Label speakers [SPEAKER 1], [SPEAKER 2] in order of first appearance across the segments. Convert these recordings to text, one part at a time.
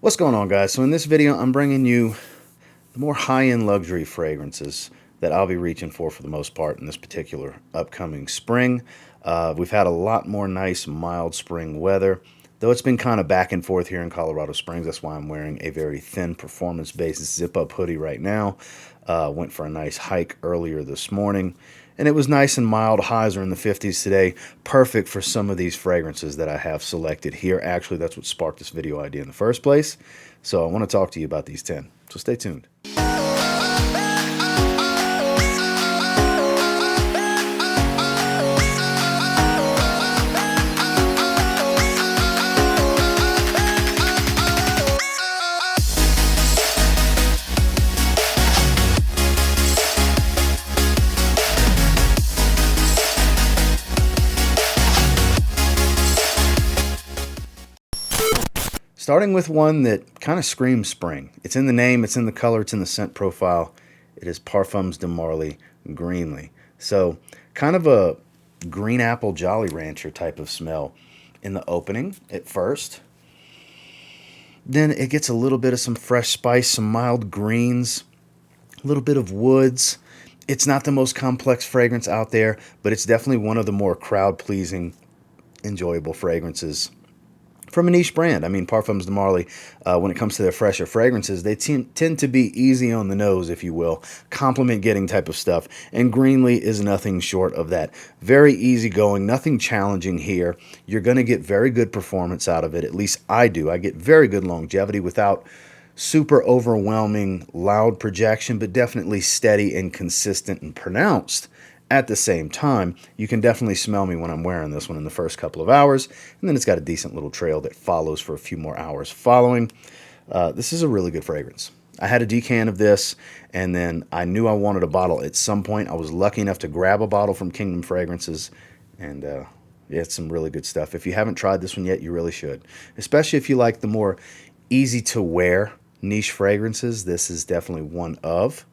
[SPEAKER 1] What's going on, guys? So in this video I'm bringing you the more high-end luxury fragrances that I'll be reaching for the most part in this particular upcoming spring. We've had a lot more nice mild spring weather, though it's been kind of back and forth here in Colorado Springs. That's why I'm wearing a very thin performance-based zip-up hoodie right now. Went for a nice hike earlier this morning, and it was nice and mild. Highs are in the 50s today. Perfect for some of these fragrances that I have selected here. Actually, that's what sparked this video idea in the first place. So I want to talk to you about these 10. So stay tuned. Starting with one that kind of screams spring. It's in the name, it's in the color, it's in the scent profile. It is Parfums de MY Greenlee. So kind of a green apple Jolly Rancher type of smell in the opening at first. Then it gets a little bit of some fresh spice, some mild greens, a little bit of woods. It's not the most complex fragrance out there, but it's definitely one of the more crowd-pleasing, enjoyable fragrances from a niche brand. I mean, Parfums de MY, when it comes to their fresher fragrances, they tend to be easy on the nose, if you will, compliment getting type of stuff. And Greenlee is nothing short of that. Very easygoing, nothing challenging here. You're going to get very good performance out of it. At least I do. I get very good longevity without super overwhelming, loud projection, but definitely steady and consistent and pronounced. At the same time, you can definitely smell me when I'm wearing this one in the first couple of hours, and then it's got a decent little trail that follows for a few more hours following. This is a really good fragrance. I had a decan of this, and then I knew I wanted a bottle at some point. I was lucky enough to grab a bottle from Kingdom Fragrances, and yeah, it's some really good stuff. If you haven't tried this one yet, you really should, especially if you like the more easy-to-wear niche fragrances. This is definitely one of.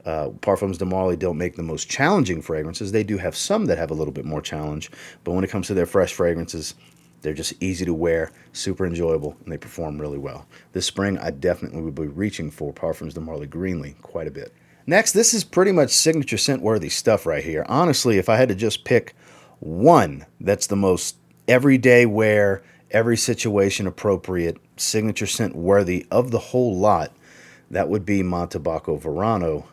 [SPEAKER 1] Parfums de MY don't make the most challenging fragrances. They do have some that have a little bit more challenge, but when it comes to their fresh fragrances, they're just easy to wear, super enjoyable, and they perform really well. This spring, I definitely would be reaching for Parfums de MY Greenlee quite a bit. Next, this is pretty much signature scent worthy stuff right here. Honestly, if I had to just pick one that's the most everyday wear, every situation appropriate, signature scent worthy of the whole lot, that would be Montabaco Verano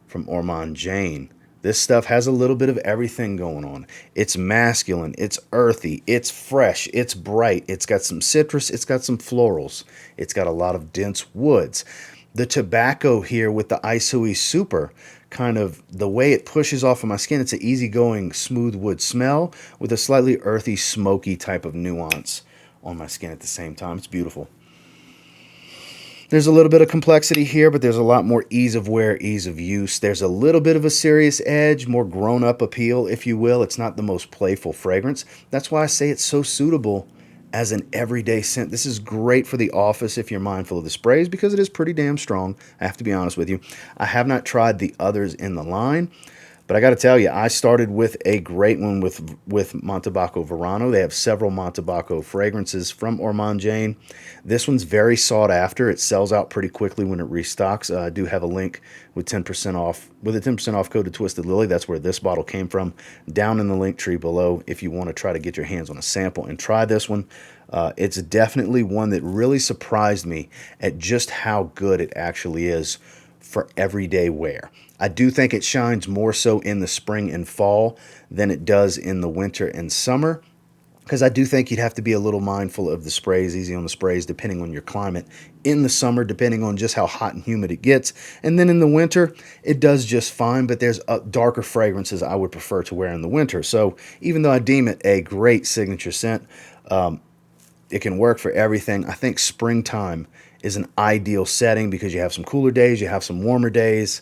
[SPEAKER 1] from Ormond Jane. This stuff has a little bit of everything going on. It's masculine, it's earthy, it's fresh, it's bright, it's got some citrus, it's got some florals, it's got a lot of dense woods. The tobacco here with the Isoi Super, kind of the way it pushes off of my skin, it's an easygoing smooth wood smell with a slightly earthy, smoky type of nuance on my skin at the same time. It's beautiful. There's a little bit of complexity here, but there's a lot more ease of wear, ease of use. There's a little bit of a serious edge, more grown-up appeal, if you will. It's not the most playful fragrance. That's why I say it's so suitable as an everyday scent. This is great for the office if you're mindful of the sprays, because it is pretty damn strong. I have to be honest with you. I have not tried the others in the line, but I got to tell you, I started with a great one with Montabaco Verano. They have several Montabaco fragrances from Ormond Jane. This one's very sought after. It sells out pretty quickly when it restocks. I do have a link with 10% off, with a 10% off code to Twisted Lily. That's where this bottle came from, down in the link tree below if you want to try to get your hands on a sample and try this one. It's definitely one that really surprised me at just how good it actually is for everyday wear. I do think it shines more so in the spring and fall than it does in the winter and summer, because I do think you'd have to be a little mindful of the sprays, easy on the sprays, depending on your climate. In the summer, depending on just how hot and humid it gets. And then in the winter, it does just fine, but there's darker fragrances I would prefer to wear in the winter. So even though I deem it a great signature scent, it can work for everything. I think springtime is an ideal setting because you have some cooler days, you have some warmer days,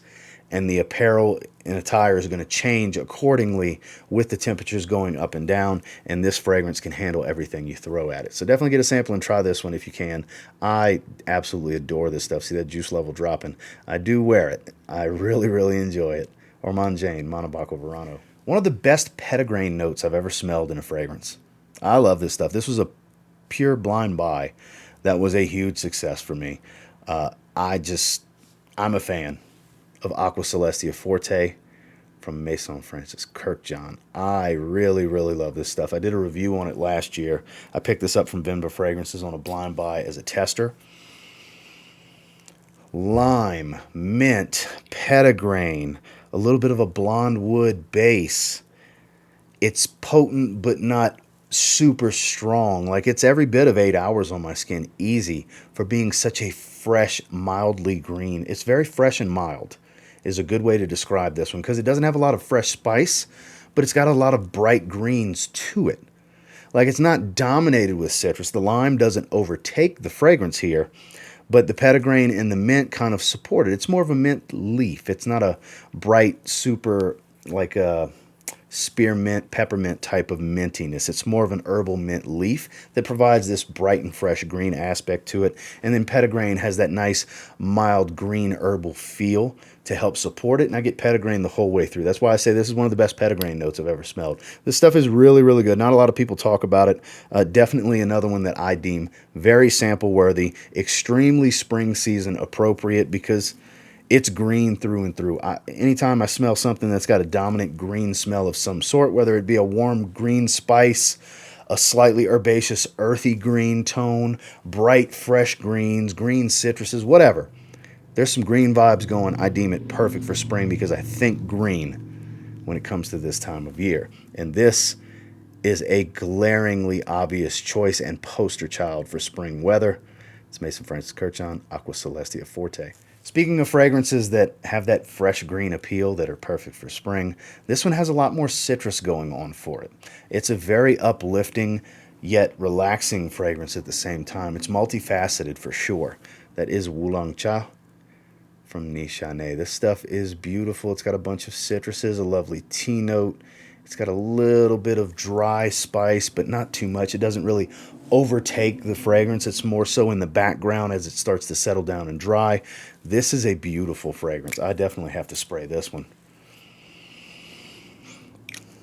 [SPEAKER 1] and the apparel and attire is going to change accordingly with the temperatures going up and down, and this fragrance can handle everything you throw at it. So definitely get a sample and try this one if you can. I absolutely adore this stuff. See that juice level dropping? I do wear it. I really, really enjoy it. Ormond Jane, Montabaco Verano. One of the best petitgrain notes I've ever smelled in a fragrance. I love this stuff. This was a pure blind buy. That was a huge success for me. I'm a fan of Aqua Celestia Forte from Maison Francis Kirchon. I really, really love this stuff. I did a review on it last year. I picked this up from Vinva Fragrances on a blind buy as a tester. Lime, mint, petitgrain, a little bit of a blonde wood base. It's potent but not super strong. Like, it's every bit of 8 hours on my skin, easy, for being such a fresh, mildly green. It's very fresh and mild is a good way to describe this one, because it doesn't have a lot of fresh spice, but it's got a lot of bright greens to it. Like, it's not dominated with citrus. The lime doesn't overtake the fragrance here, but the petitgrain and the mint kind of support it. It's more of a mint leaf. It's not a bright, super, like a spearmint, peppermint type of mintiness. It's more of an herbal mint leaf that provides this bright and fresh green aspect to it. And then petitgrain has that nice, mild green herbal feel to help support it. And I get petitgrain the whole way through. That's why I say this is one of the best petitgrain notes I've ever smelled. This stuff is really, really good. Not a lot of people talk about it. Definitely another one that I deem very sample worthy, extremely spring season appropriate, because it's green through and through. Anytime I smell something that's got a dominant green smell of some sort, whether it be a warm green spice, a slightly herbaceous, earthy green tone, bright, fresh greens, green citruses, whatever. There's some green vibes going. I deem it perfect for spring, because I think green when it comes to this time of year. And this is a glaringly obvious choice and poster child for spring weather. It's Maison Francis Kirchon, Aqua Celestia Forte. Speaking of fragrances that have that fresh green appeal that are perfect for spring, this one has a lot more citrus going on for it. It's a very uplifting yet relaxing fragrance at the same time. It's multifaceted for sure. That is Oolong Cha from Nishant. This stuff is beautiful. It's got a bunch of citruses, a lovely tea note. It's got a little bit of dry spice, but not too much. It doesn't really overtake the fragrance. It's more so in the background as it starts to settle down and dry. This is a beautiful fragrance. I definitely have to spray this one.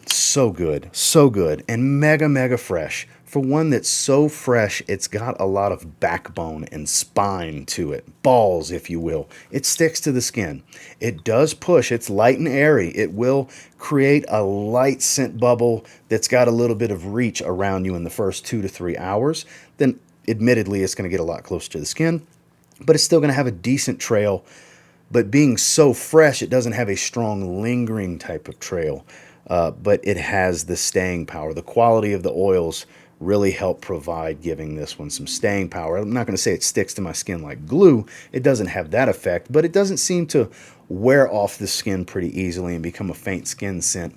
[SPEAKER 1] So good, and mega, mega fresh. For one that's so fresh, it's got a lot of backbone and spine to it. Balls, if you will. It sticks to the skin. It does push. It's light and airy. It will create a light scent bubble that's got a little bit of reach around you in the first 2 to 3 hours. Then, admittedly, it's going to get a lot closer to the skin, but it's still going to have a decent trail. But being so fresh, it doesn't have a strong, lingering type of trail. But it has the staying power. The quality of the oils really help provide giving this one some staying power. I'm not going to say it sticks to my skin like glue. It doesn't have that effect, but it doesn't seem to wear off the skin pretty easily and become a faint skin scent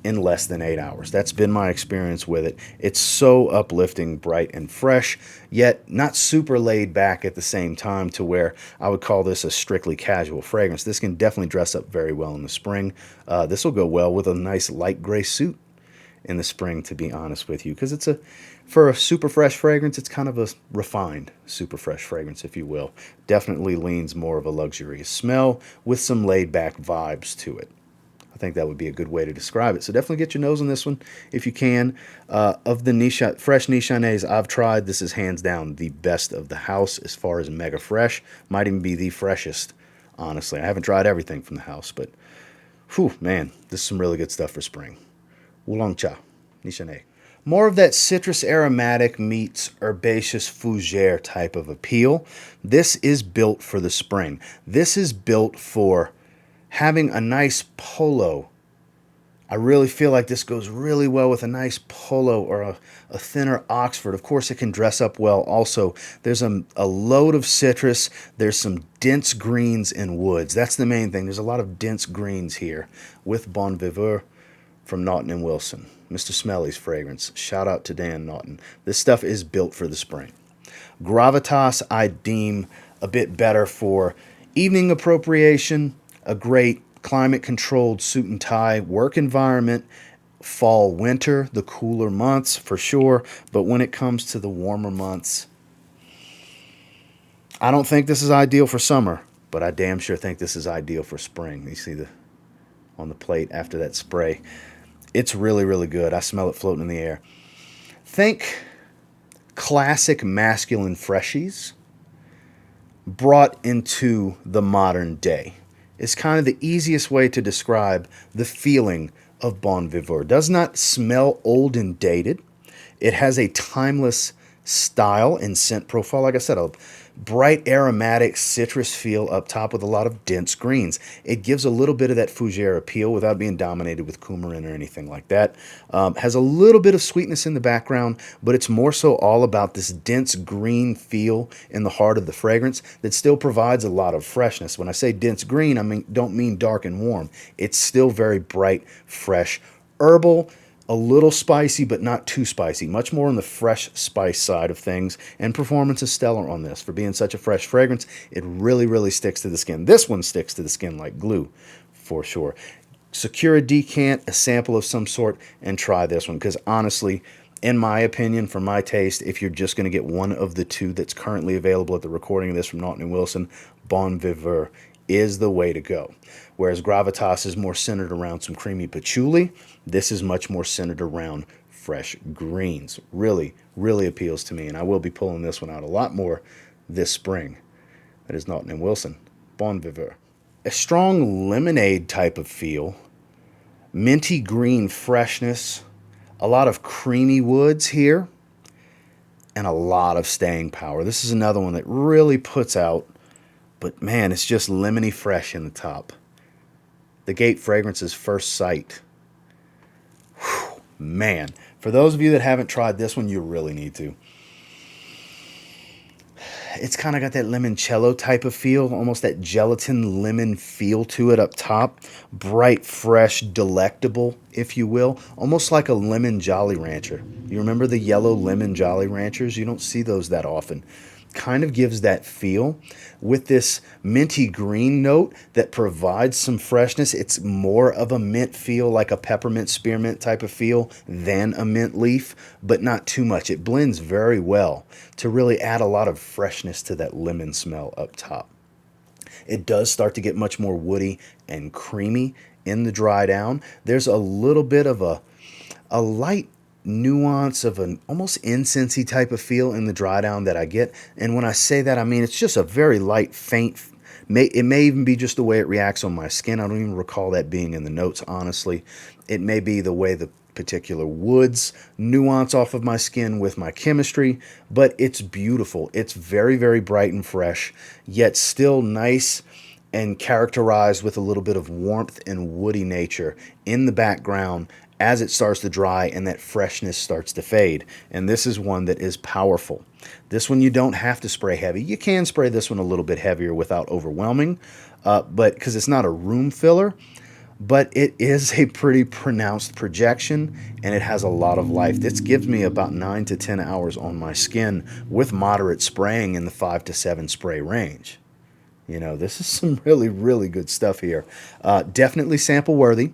[SPEAKER 1] in less than 8 hours. That's been my experience with it. It's so uplifting, bright, and fresh, yet not super laid back at the same time to where I would call this a strictly casual fragrance. This can definitely dress up very well in the spring. This will go well with a nice light gray suit in the spring, to be honest with you, because for a super fresh fragrance, it's kind of a refined super fresh fragrance, if you will. Definitely leans more of a luxurious smell with some laid back vibes to it. I think that would be a good way to describe it. So definitely get your nose on this one if you can. Of the fresh Nishants I've tried, this is hands down the best of the house as far as mega fresh. Might even be the freshest, honestly. I haven't tried everything from the house, but whew, man, this is some really good stuff for spring. Oolong Cha, Nishant. More of that citrus aromatic meets herbaceous fougere type of appeal. This is built for the spring. This is built for having a nice polo. I really feel like this goes really well with a nice polo or a thinner Oxford. Of course, it can dress up well also. There's a load of citrus. There's some dense greens and woods. That's the main thing. There's a lot of dense greens here with Bon Viveur from Naughton & Wilson. Mr. Smelly's fragrance. Shout out to Dan Naughton. This stuff is built for the spring. Gravitas I deem a bit better for evening appropriation, a great climate-controlled suit and tie work environment, fall, winter, the cooler months for sure. But when it comes to the warmer months, I don't think this is ideal for summer, but I damn sure think this is ideal for spring. You see on the plate after that spray. It's really, really good. I smell it floating in the air. Think classic masculine freshies brought into the modern day. It's kind of the easiest way to describe the feeling of Bon Viveur. Does not smell old and dated. It has a timeless style and scent profile. Like I said, a bright aromatic citrus feel up top with a lot of dense greens. It gives a little bit of that fougere appeal without being dominated with coumarin or anything like that. Has a little bit of sweetness in the background, but it's more so all about this dense green feel in the heart of the fragrance that still provides a lot of freshness. When I say dense green, don't mean dark and warm. It's still very bright, fresh, herbal, a little spicy, but not too spicy. Much more on the fresh spice side of things. And performance is stellar on this. For being such a fresh fragrance, it really, really sticks to the skin. This one sticks to the skin like glue, for sure. Secure a decant, a sample of some sort, and try this one. Because honestly, in my opinion, for my taste, if you're just going to get one of the two that's currently available at the recording of this from Naughton & Wilson, Bon Viveur is the way to go. Whereas Gravitas is more centered around some creamy patchouli, this is much more centered around fresh greens. Really, really appeals to me, and I will be pulling this one out a lot more this spring. That is Naughton & Wilson, Bon Viveur. A strong lemonade type of feel, minty green freshness, a lot of creamy woods here, and a lot of staying power. This is another one that really puts out, but man, it's just lemony fresh in the top. The Gate fragrance is First Sight. Whew, man, for those of you that haven't tried this one, you really need to. It's kind of got that limoncello type of feel, almost that gelatin lemon feel to it up top. Bright, fresh, delectable, if you will. Almost like a lemon Jolly Rancher. You remember the yellow lemon Jolly Ranchers? You don't see those that often. Kind of gives that feel with this minty green note that provides some freshness. It's more of a mint feel, like a peppermint spearmint type of feel than a mint leaf, but not too much. It blends very well to really add a lot of freshness to that lemon smell up top. It does start to get much more woody and creamy in the dry down. There's a little bit of a light nuance of an almost incensey type of feel in the dry down that I get. And when I say that, I mean it's just a very light, faint. It may even be just the way it reacts on my skin. I don't even recall that being in the notes, honestly. It may be the way the particular woods nuance off of my skin with my chemistry, but it's beautiful. It's very, very bright and fresh, yet still nice and characterized with a little bit of warmth and woody nature in the background as it starts to dry and that freshness starts to fade. And this is one that is powerful. This one you don't have to spray heavy. You can spray this one a little bit heavier without overwhelming, but because it's not a room filler, but it is a pretty pronounced projection and it has a lot of life. This gives me about 9 to 10 hours on my skin with moderate spraying in the 5 to 7 spray range. You know, this is some really, really good stuff here. Definitely sample worthy.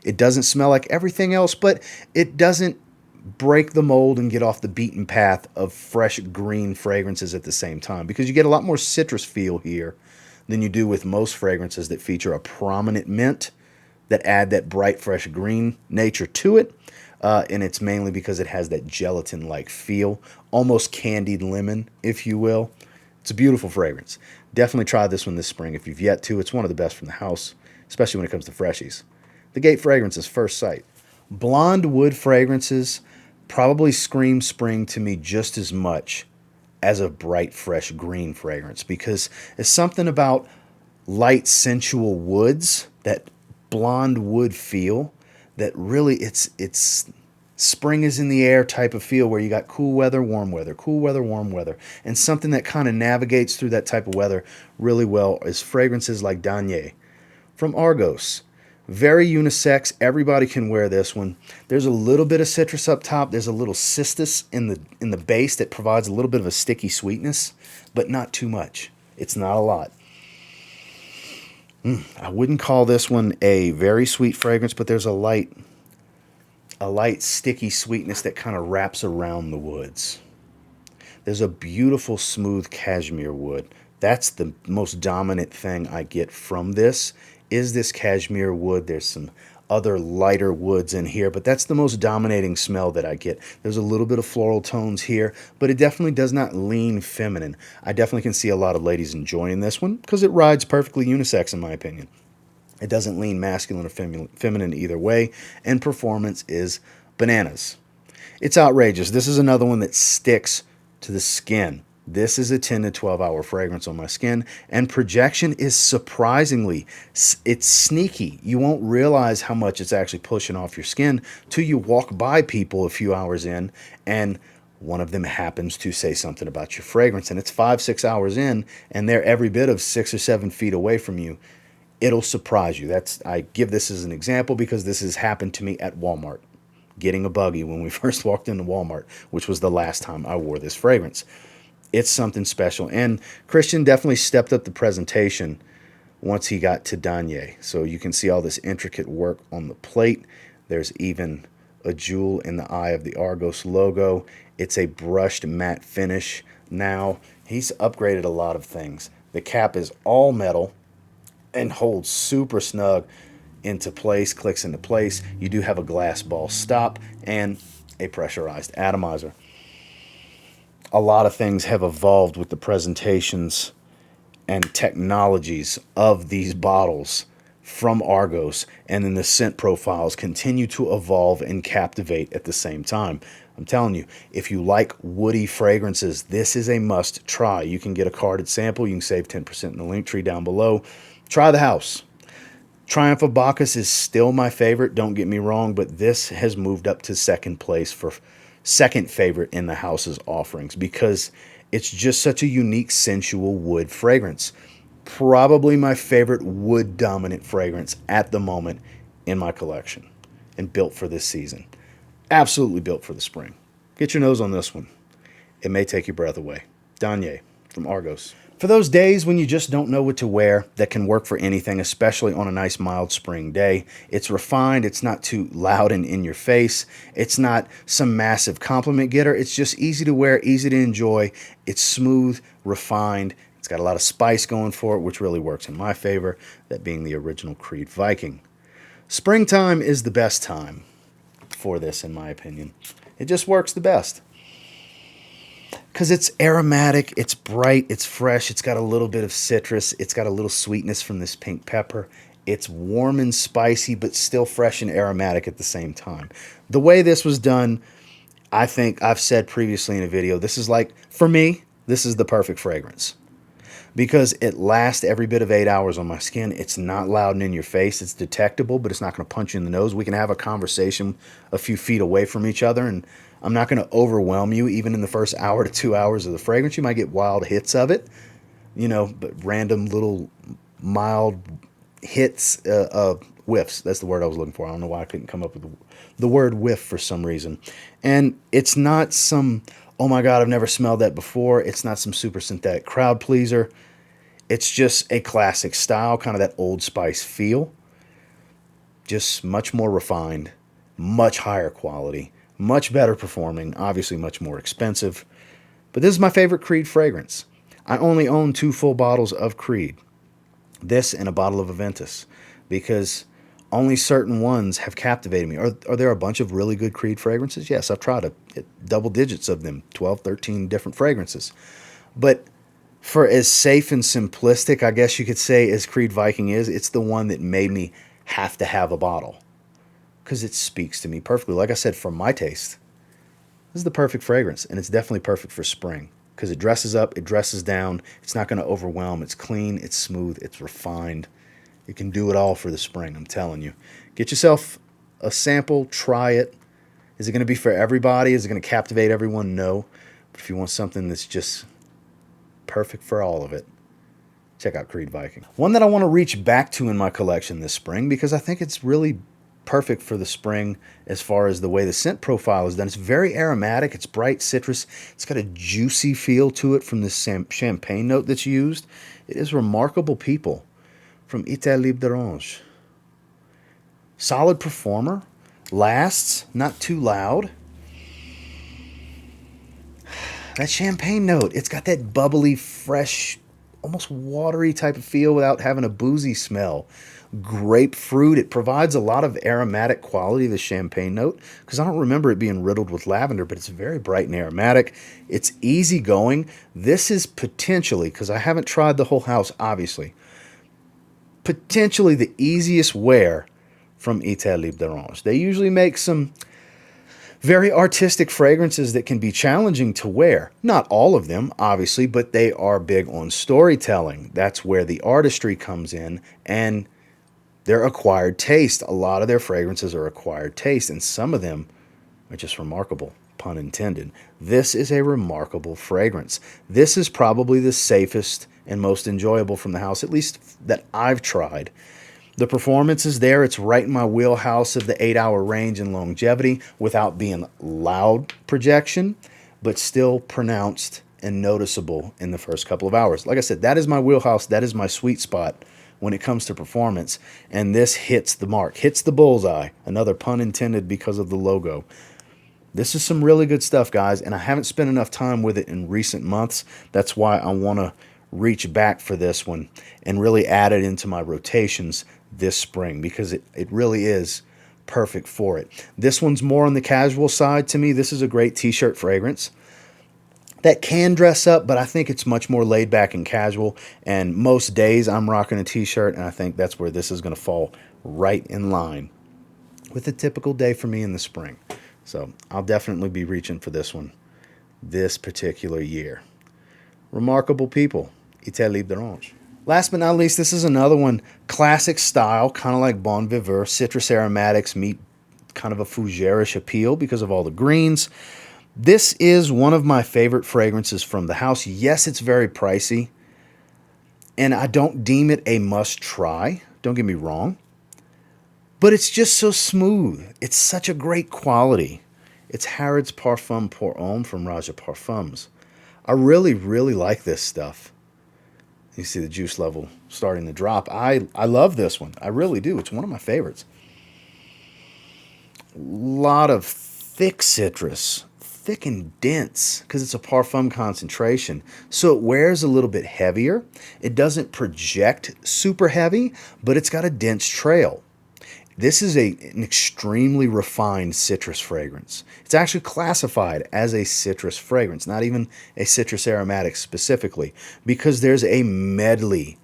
[SPEAKER 1] It doesn't smell like everything else, but it doesn't break the mold and get off the beaten path of fresh green fragrances at the same time, because you get a lot more citrus feel here than you do with most fragrances that feature a prominent mint that add that bright, fresh green nature to it. And it's mainly because it has that gelatin-like feel, almost candied lemon, if you will. It's a beautiful fragrance. Definitely try this one this spring if you've yet to. It's one of the best from the house, especially when it comes to freshies. The Gate fragrance is First Sight. Blonde wood fragrances probably scream spring to me just as much as a bright, fresh green fragrance, because it's something about light, sensual woods, that blonde wood feel, that really it's spring is in the air type of feel, where you got cool weather, warm weather, cool weather, warm weather. And something that kind of navigates through that type of weather really well is fragrances like Danier from Argos. Very unisex. Everybody can wear this one. There's a little bit of citrus up top. There's a little cistus in the base that provides a little bit of a sticky sweetness, but not too much. It's not a lot. I wouldn't call this one a very sweet fragrance, but there's a light sticky sweetness that kind of wraps around the woods. There's a beautiful smooth cashmere wood. That's the most dominant thing I get from this, is this cashmere wood. There's some other lighter woods in here, but that's the most dominating smell that I get. There's a little bit of floral tones here, but it definitely does not lean feminine. I definitely can see a lot of ladies enjoying this one because it rides perfectly unisex in my opinion. It doesn't lean masculine or feminine either way, and performance is bananas. It's outrageous. This is another one that sticks to the skin. This is a 10 to 12 hour fragrance on my skin, and projection is surprisingly, it's sneaky. You won't realize how much it's actually pushing off your skin till you walk by people a few hours in and one of them happens to say something about your fragrance, and it's 5-6 hours in and they're every bit of 6 or 7 feet away from you. It'll surprise you. I give this as an example because this has happened to me at Walmart, getting a buggy when we first walked into Walmart, which was the last time I wore this fragrance. It's something special. And Kirchon definitely stepped up the presentation once he got to Danye. So you can see all this intricate work on the plate. There's even a jewel in the eye of the Argos logo. It's a brushed matte finish. Now, he's upgraded a lot of things. The cap is all metal and holds super snug into place, clicks into place. You do have a glass ball stop and a pressurized atomizer. A lot of things have evolved with the presentations and technologies of these bottles from Argos, and then the scent profiles continue to evolve and captivate at the same time. I'm telling you, if you like woody fragrances, this is a must try. You can get a carded sample. You can save 10% in the link tree down below. Try the house. Triumph of Bacchus is still my favorite, don't get me wrong, but this has moved up to second place for second favorite in the house's offerings because it's just such a unique, sensual wood fragrance. Probably my favorite wood-dominant fragrance at the moment in my collection and built for this season. Absolutely built for the spring. Get your nose on this one. It may take your breath away. Danye from Argos. For those days when you just don't know what to wear, that can work for anything, especially on a nice mild spring day. It's refined, it's not too loud and in your face, it's not some massive compliment getter, it's just easy to wear, easy to enjoy, it's smooth, refined, it's got a lot of spice going for it, which really works in my favor, that being the original Creed Viking. Springtime is the best time for this, in my opinion. It just works the best. Because it's aromatic, it's bright, it's fresh, it's got a little bit of citrus, it's got a little sweetness from this pink pepper. It's warm and spicy, but still fresh and aromatic at the same time. The way this was done, I think I've said previously in a video, this is like, for me, this is the perfect fragrance. Because it lasts every bit of 8 hours on my skin. It's not loud and in your face. It's detectable, but it's not going to punch you in the nose. We can have a conversation a few feet away from each other, and I'm not going to overwhelm you even in the first hour to 2 hours of the fragrance. You might get wild hits of it, you know, but random little mild hits, whiffs. That's the word I was looking for. I don't know why I couldn't come up with the word whiff for some reason. And it's not some, oh my God, I've never smelled that before. It's not some super synthetic crowd pleaser. It's just a classic style, kind of that Old Spice feel. Just much more refined, much higher quality, much better performing, obviously much more expensive. But this is my favorite Creed fragrance. I only own 2 full bottles of Creed. This and a bottle of Aventus, because only certain ones have captivated me. Are there a bunch of really good Creed fragrances? Yes, I've tried double digits of them, 12, 13 different fragrances. But for as safe and simplistic, I guess you could say, as Creed Viking is, it's the one that made me have to have a bottle. Because it speaks to me perfectly. Like I said, for my taste, this is the perfect fragrance. And it's definitely perfect for spring. Because it dresses up, it dresses down. It's not going to overwhelm. It's clean, it's smooth, it's refined. It can do it all for the spring, I'm telling you. Get yourself a sample, try it. Is it going to be for everybody? Is it going to captivate everyone? No. But if you want something that's just perfect for all of it, check out Creed Viking. One that I want to reach back to in my collection this spring because I think it's really perfect for the spring as far as the way the scent profile is done. It's very aromatic. It's bright citrus. It's got a juicy feel to it from this champagne note that's used. It is Remarkable People from Italie d'Orange. Solid performer. Lasts. Not too loud. That champagne note. It's got that bubbly, fresh almost watery type of feel without having a boozy smell. Grapefruit, it provides a lot of aromatic quality, the champagne note, because I don't remember it being riddled with lavender, but it's very bright and aromatic. It's easygoing. This is potentially, because I haven't tried the whole house, obviously, potentially the easiest wear from Étel Libre d'Orange. They usually make some very artistic fragrances that can be challenging to wear. Not all of them, obviously, but they are big on storytelling. That's where the artistry comes in, and their acquired taste. A lot of their fragrances are acquired taste, and some of them are just remarkable, pun intended. This is a remarkable fragrance. This is probably the safest and most enjoyable from the house, at least that I've tried. The performance is there. It's right in my wheelhouse of the 8-hour range and longevity without being loud projection, but still pronounced and noticeable in the first couple of hours. Like I said, that is my wheelhouse. That is my sweet spot when it comes to performance, and this hits the mark, hits the bullseye. Another pun intended because of the logo. This is some really good stuff, guys, and I haven't spent enough time with it in recent months. That's why I want to reach back for this one and really add it into my rotations this spring, because it really is perfect for it. This one's more on the casual side to me. This is a great t-shirt fragrance that can dress up, but I think it's much more laid back and casual, and most days I'm rocking a t-shirt, and I think that's where this is going to fall right in line with a typical day for me in the spring. So I'll definitely be reaching for this one this particular year. Remarkable people, Étel Libre d'Orange. Last but not least, this is another one, classic style, kind of like Bon Viveur. Citrus aromatics meet kind of a fougere-ish appeal because of all the greens. This is one of my favorite fragrances from the house. Yes, it's very pricey, and I don't deem it a must-try. Don't get me wrong. But it's just so smooth. It's such a great quality. It's Harrods Parfum Poron from Raja Parfums. I really, really like this stuff. You see the juice level starting to drop. I love this one. I really do. It's one of my favorites. A lot of thick citrus. Thick and dense because it's a parfum concentration. So it wears a little bit heavier. It doesn't project super heavy, but it's got a dense trail. This is an extremely refined citrus fragrance. It's actually classified as a citrus fragrance, not even a citrus aromatic specifically, because there's a medley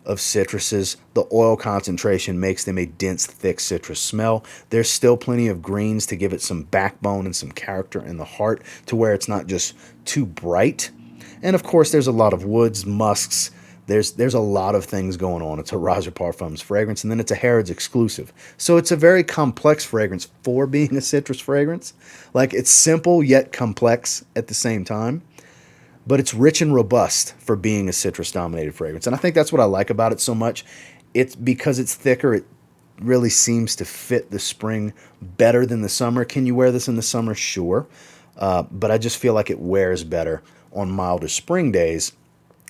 [SPEAKER 1] of citruses. The oil concentration makes them a dense, thick citrus smell. There's still plenty of greens to give it some backbone and some character in the heart to where it's not just too bright. And of course, there's a lot of woods, musks. There's a lot of things going on. It's a Raja Parfums fragrance, and then it's a Harrods exclusive. So it's a very complex fragrance for being a citrus fragrance. Like, it's simple yet complex at the same time, but it's rich and robust for being a citrus-dominated fragrance. And I think that's what I like about it so much. It's because it's thicker, it really seems to fit the spring better than the summer. Can you wear this in the summer? Sure. But I just feel like it wears better on milder spring days,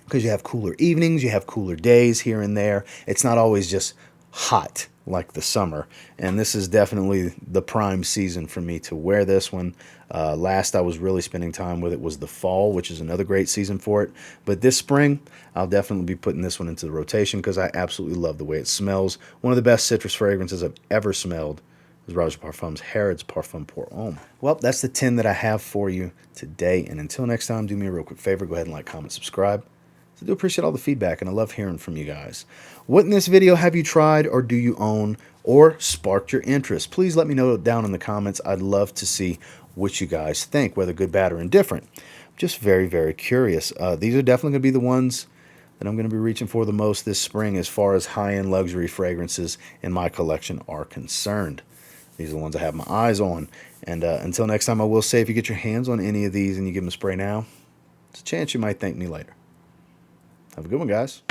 [SPEAKER 1] because you have cooler evenings, you have cooler days here and there. It's not always just hot like the summer. And this is definitely the prime season for me to wear this one. Last I was really spending time with it was the fall, which is another great season for it. But this spring, I'll definitely be putting this one into the rotation because I absolutely love the way it smells. One of the best citrus fragrances I've ever smelled is Raja Parfums Harrods Parfum Pour Homme. Well, that's the 10 that I have for you today. And until next time, do me a real quick favor. Go ahead and like, comment, subscribe. I do appreciate all the feedback, and I love hearing from you guys. What in this video have you tried, or do you own, or sparked your interest? Please let me know down in the comments. I'd love to see what you guys think, whether good, bad, or indifferent. I'm just very, very curious. These are definitely going to be the ones that I'm going to be reaching for the most this spring as far as high-end luxury fragrances in my collection are concerned. These are the ones I have my eyes on. And until next time, I will say, if you get your hands on any of these and you give them a spray now, there's a chance you might thank me later. Have a good one, guys.